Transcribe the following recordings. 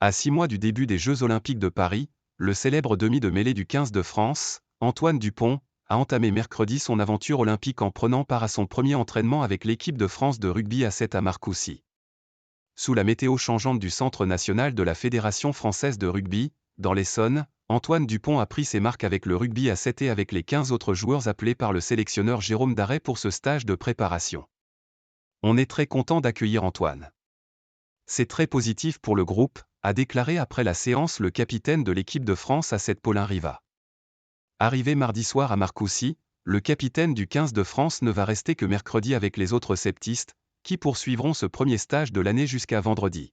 À 6 mois du début des Jeux Olympiques de Paris, le célèbre demi de mêlée du 15 de France, Antoine Dupont, a entamé mercredi son aventure olympique en prenant part à son premier entraînement avec l'équipe de France de rugby à 7 à Marcoussis. Sous la météo changeante du Centre national de la Fédération française de rugby, dans l'Essonne, Antoine Dupont a pris ses marques avec le rugby à 7 et avec les 15 autres joueurs appelés par le sélectionneur Jérôme Darey pour ce stage de préparation. On est très content d'accueillir Antoine. C'est très positif pour le groupe, a déclaré après la séance le capitaine de l'équipe de France à 7 Paulin Riva. Arrivé mardi soir à Marcoussis, le capitaine du 15 de France ne va rester que mercredi avec les autres septistes, qui poursuivront ce premier stage de l'année jusqu'à vendredi.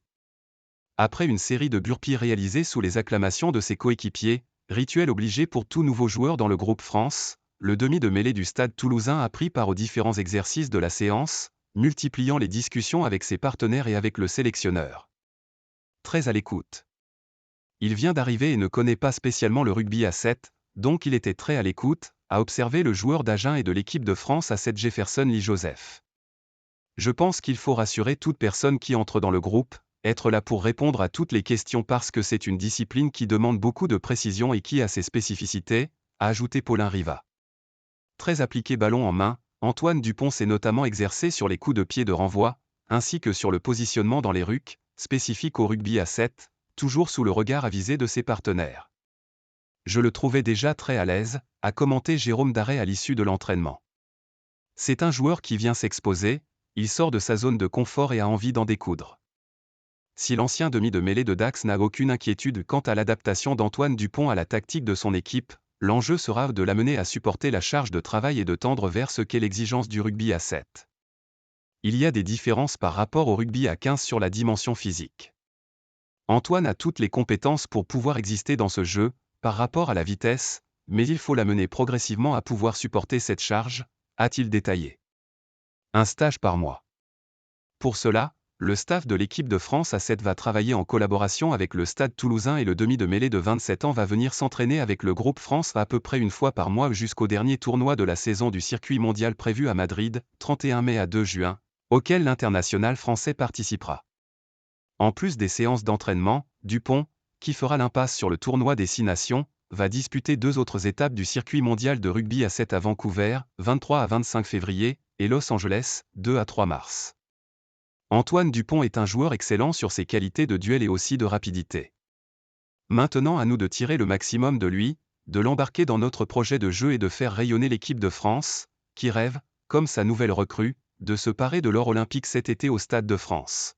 Après une série de burpees réalisées sous les acclamations de ses coéquipiers, rituel obligé pour tout nouveau joueur dans le groupe France, le demi de mêlée du stade toulousain a pris part aux différents exercices de la séance, multipliant les discussions avec ses partenaires et avec le sélectionneur. Très à l'écoute. Il vient d'arriver et ne connaît pas spécialement le rugby à 7, donc il était très à l'écoute, a observé le joueur d'Agen et de l'équipe de France à 7 Jefferson Lee Joseph. Je pense qu'il faut rassurer toute personne qui entre dans le groupe, être là pour répondre à toutes les questions parce que c'est une discipline qui demande beaucoup de précision et qui a ses spécificités, a ajouté Paulin Riva. Très appliqué ballon en main, Antoine Dupont s'est notamment exercé sur les coups de pied de renvoi, ainsi que sur le positionnement dans les rucks, spécifique au rugby à 7, toujours sous le regard avisé de ses partenaires. Je le trouvais déjà très à l'aise, a commenté Jérôme Darey à l'issue de l'entraînement. C'est un joueur qui vient s'exposer, il sort de sa zone de confort et a envie d'en découdre. Si l'ancien demi de mêlée de Dax n'a aucune inquiétude quant à l'adaptation d'Antoine Dupont à la tactique de son équipe, l'enjeu sera de l'amener à supporter la charge de travail et de tendre vers ce qu'est l'exigence du rugby à 7. Il y a des différences par rapport au rugby à 15 sur la dimension physique. Antoine a toutes les compétences pour pouvoir exister dans ce jeu, par rapport à la vitesse, mais il faut l'amener progressivement à pouvoir supporter cette charge, a-t-il détaillé. Un stage par mois. Pour cela, le staff de l'équipe de France à 7 va travailler en collaboration avec le stade toulousain et le demi de mêlée de 27 ans va venir s'entraîner avec le groupe France à peu près une fois par mois jusqu'au dernier tournoi de la saison du circuit mondial prévu à Madrid, 31 mai à 2 juin, auquel l'international français participera. En plus des séances d'entraînement, Dupont, qui fera l'impasse sur le tournoi des 6 nations, va disputer 2 autres étapes du circuit mondial de rugby à 7 à Vancouver, 23 à 25 février, et Los Angeles, 2 à 3 mars. Antoine Dupont est un joueur excellent sur ses qualités de duel et aussi de rapidité. Maintenant à nous de tirer le maximum de lui, de l'embarquer dans notre projet de jeu et de faire rayonner l'équipe de France, qui rêve, comme sa nouvelle recrue, de se parer de l'or olympique cet été au Stade de France.